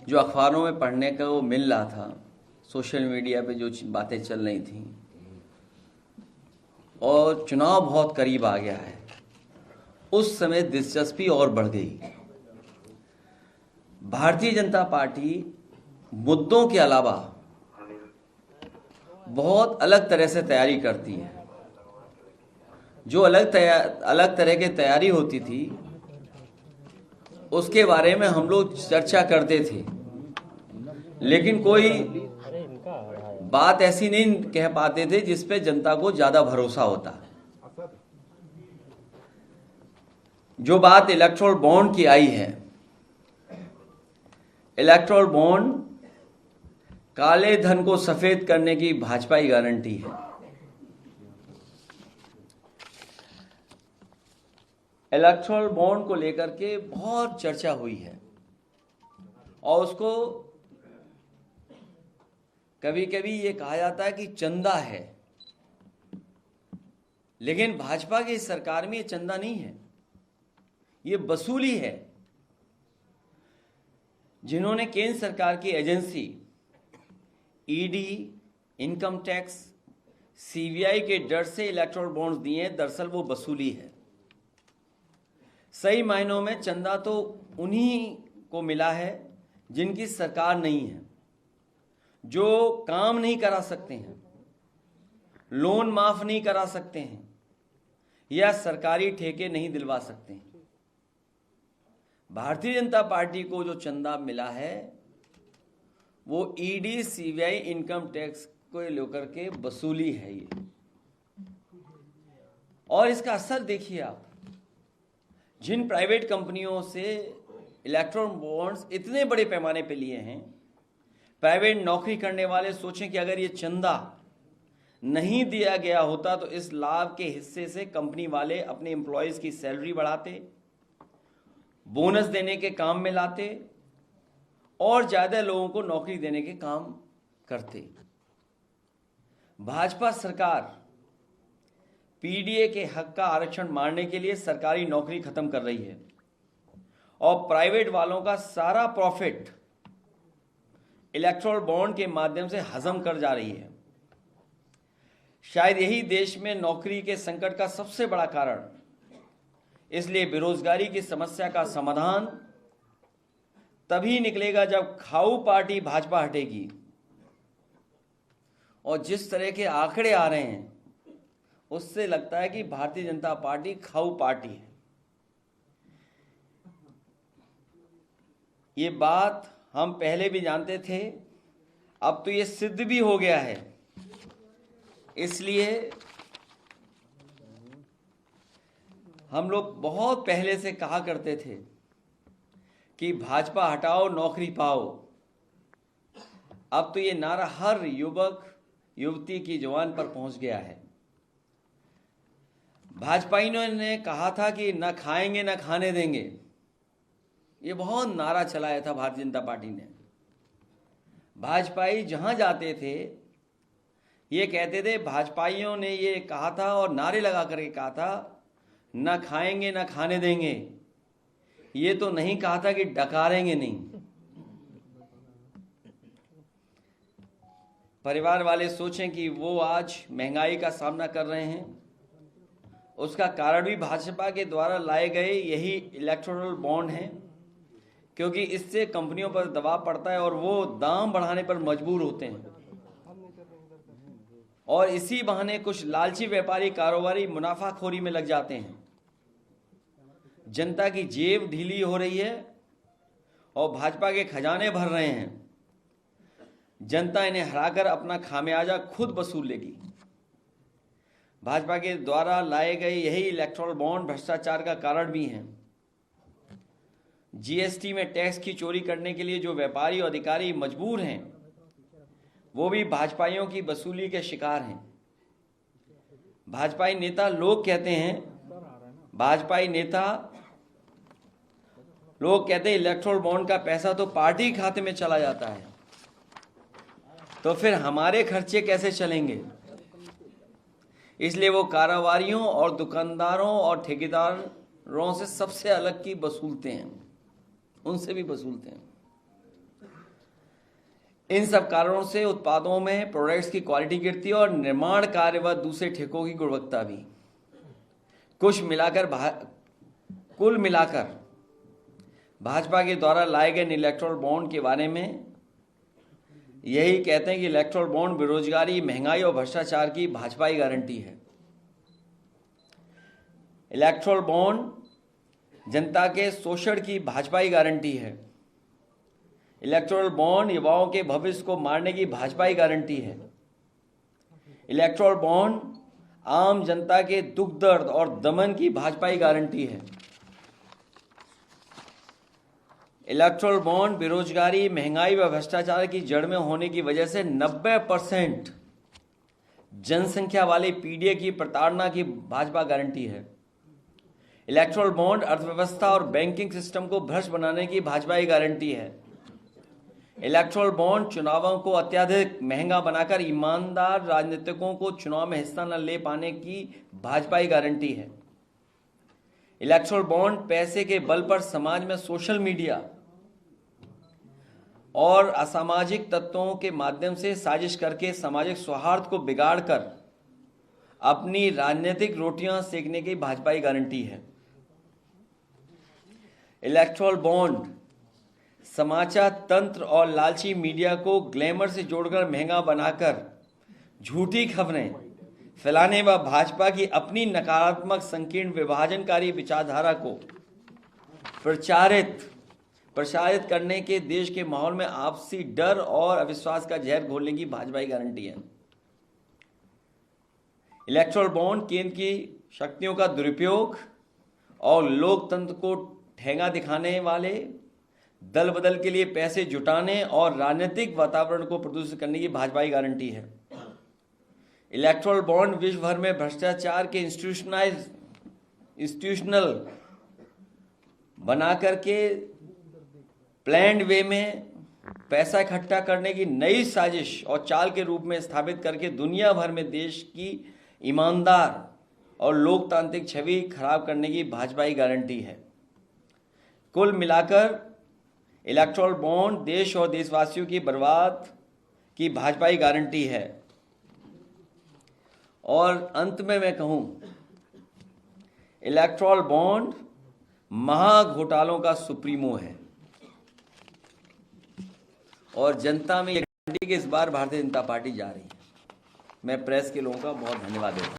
जो अखबारों में पढ़ने का वो मिल रहा था, सोशल मीडिया पे जो बातें चल रही थी, और चुनाव बहुत करीब आ गया है, उस समय दिलचस्पी और बढ़ गई। भारतीय जनता पार्टी मुद्दों के अलावा बहुत अलग तरह से तैयारी करती है। जो अलग तरह की तैयारी होती थी उसके बारे में हम लोग चर्चा करते थे, लेकिन कोई बात ऐसी नहीं कह पाते थे जिस पे जनता को ज्यादा भरोसा होता। जो बात इलेक्टोरल बॉन्ड की आई है, इलेक्टोरल बॉन्ड काले धन को सफेद करने की भाजपा की गारंटी है। इलेक्टोरल बॉन्ड को लेकर के बहुत चर्चा हुई है और उसको कभी कभी ये कहा जाता है कि चंदा है, लेकिन भाजपा की सरकार में ये चंदा नहीं है, ये वसूली है। जिन्होंने केंद्र सरकार की agency ED, income tax, CBI के डर से इलेक्टोरल बॉन्ड्स दिए हैं, दरअसल वो वसूली है। सही मायनों में चंदा तो उन्हीं को मिला है जिनकी सरकार नहीं है, जो काम नहीं करा सकते हैं, लोन माफ नहीं करा सकते हैं या सरकारी ठेके नहीं दिलवा सकते हैं। भारतीय जनता पार्टी को जो चंदा मिला है वो ईडी, सीबीआई, इनकम टैक्स को लेकर के वसूली है ये। और इसका असर देखिए आप, जिन प्राइवेट कंपनियों से इलेक्ट्रॉन बॉन्ड्स इतने बड़े पैमाने पे लिए हैं, प्राइवेट नौकरी करने वाले सोचें कि अगर ये चंदा नहीं दिया गया होता तो इस लाभ के हिस्से से कंपनी वाले अपने एम्प्लॉयज की सैलरी बढ़ाते, बोनस देने के काम में लाते और ज्यादा लोगों को नौकरी देने के काम करते। भाजपा सरकार पीडीए के हक का आरक्षण मारने के लिए सरकारी नौकरी खत्म कर रही है और प्राइवेट वालों का सारा प्रॉफिट इलेक्टोरल बॉन्ड के माध्यम से हजम कर जा रही है। शायद यही देश में नौकरी के संकट का सबसे बड़ा कारण। इसलिए बेरोजगारी की समस्या का समाधान तभी निकलेगा जब खाऊ पार्टी भाजपा हटेगी। और जिस तरह के आंकड़े आ रहे हैं उससे लगता है कि भारतीय जनता पार्टी खाऊ पार्टी है। ये बात हम पहले भी जानते थे, अब तो ये सिद्ध भी हो गया है। इसलिए हम लोग बहुत पहले से कहा करते थे कि भाजपा हटाओ नौकरी पाओ। अब तो ये नारा हर युवक युवती की जुबान पर पहुंच गया है। भाजपाइयों ने कहा था कि न खाएंगे न खाने देंगे, ये बहुत नारा चलाया था भारतीय जनता पार्टी ने। भाजपाई जहां जाते थे ये कहते थे, भाजपाइयों ने ये कहा था और नारे लगा करके कहा था न खाएंगे न खाने देंगे। ये तो नहीं कहा था कि डकारेंगे नहीं। परिवार वाले सोचें कि वो आज महंगाई का सामना कर रहे हैं, उसका कारण भी भाजपा के द्वारा लाए गए यही इलेक्टोरल बॉन्ड हैं, क्योंकि इससे कंपनियों पर दबाव पड़ता है और वो दाम बढ़ाने पर मजबूर होते हैं और इसी बहाने कुछ लालची व्यापारी कारोबारी मुनाफाखोरी में लग जाते हैं। जनता की जेब ढीली हो रही है और भाजपा के खजाने भर रहे हैं। जनता इन्हें हराकर अपना खामियाजा खुद वसूल लेगी। भाजपा के द्वारा लाए गए यही इलेक्टोरल बॉन्ड भ्रष्टाचार का कारण भी हैं। जीएसटी में टैक्स की चोरी करने के लिए जो व्यापारी और अधिकारी मजबूर हैं वो भी भाजपाइयों की वसूली के शिकार हैं। भाजपाई नेता लोग कहते हैं इलेक्टोरल बॉन्ड का पैसा तो पार्टी खाते में चला जाता है, तो फिर हमारे खर्चे कैसे चलेंगे। इसलिए वो कारोबारियों और दुकानदारों और ठेकेदारों से सबसे अलग की वसूलते हैं, उनसे भी वसूलते हैं। इन सब कारणों से उत्पादों में प्रोडक्ट्स की क्वालिटी गिरती है और निर्माण कार्य व दूसरे ठेकों की गुणवत्ता भी। कुल मिलाकर भाजपा के द्वारा लाए गए इलेक्टोरल बॉन्ड के बारे में यही कहते हैं कि इलेक्टोरल बॉन्ड बेरोजगारी, महंगाई और भ्रष्टाचार की भाजपाई गारंटी है। इलेक्टोरल बॉन्ड जनता के शोषण की भाजपाई गारंटी है। इलेक्टोरल बॉन्ड युवाओं के भविष्य को मारने की भाजपाई गारंटी है। इलेक्टोरल बॉन्ड आम जनता के दुख दर्द और दमन की भाजपाई गारंटी है। इलेक्टोरल बॉन्ड बेरोजगारी, महंगाई व भ्रष्टाचार की जड़ में होने की वजह से 90% जनसंख्या वाले पीडीए की प्रताड़ना की भाजपा गारंटी है। इलेक्टोरल बॉन्ड अर्थव्यवस्था और बैंकिंग सिस्टम को भ्रष्ट बनाने की भाजपाई गारंटी है। इलेक्टोरल बॉन्ड चुनावों को अत्यधिक महंगा बनाकर ईमानदार राजनीतिकों को चुनाव में हिस्सा न ले पाने की भाजपाई गारंटी है। इलेक्टोरल बॉन्ड पैसे के बल पर समाज में सोशल मीडिया और असामाजिक तत्वों के माध्यम से साजिश करके सामाजिक सौहार्द को बिगाड़कर अपनी राजनीतिक रोटियां सेकने की भाजपाई गारंटी है। इलेक्टोरल बॉन्ड समाचार तंत्र और लालची मीडिया को ग्लैमर से जोड़कर महंगा बनाकर झूठी खबरें फैलाने व भाजपा की अपनी नकारात्मक, संकीर्ण, विभाजनकारी विचारधारा को प्रसारित करने के देश के माहौल में आपसी डर और अविश्वास का जहर घोलने की भाजपाई गारंटी है। इलेक्टोरल बॉन्ड केंद्र की शक्तियों का दुरुपयोग और लोकतंत्र को ठेंगा दिखाने वाले दल बदल के लिए पैसे जुटाने और राजनीतिक वातावरण को प्रदूषित करने की भाजपाई गारंटी है। इलेक्टोरल बॉन्ड विश्व भर में भ्रष्टाचार के इंस्टीट्यूशनल बना करके प्लान्ड वे में पैसा इकट्ठा करने की नई साजिश और चाल के रूप में स्थापित करके दुनिया भर में देश की ईमानदार और लोकतांत्रिक छवि खराब करने की भाजपाई गारंटी है। कुल मिलाकर इलेक्टोरल बॉन्ड देश और देशवासियों की बर्बाद की भाजपाई गारंटी है। और अंत में मैं कहूं, इलेक्टोरल बॉन्ड महाघोटालों का सुप्रीमो है और जनता में ये गारंटी कि इस बार भारतीय जनता पार्टी जा रही है। मैं प्रेस के लोगों का बहुत धन्यवाद देता हूं।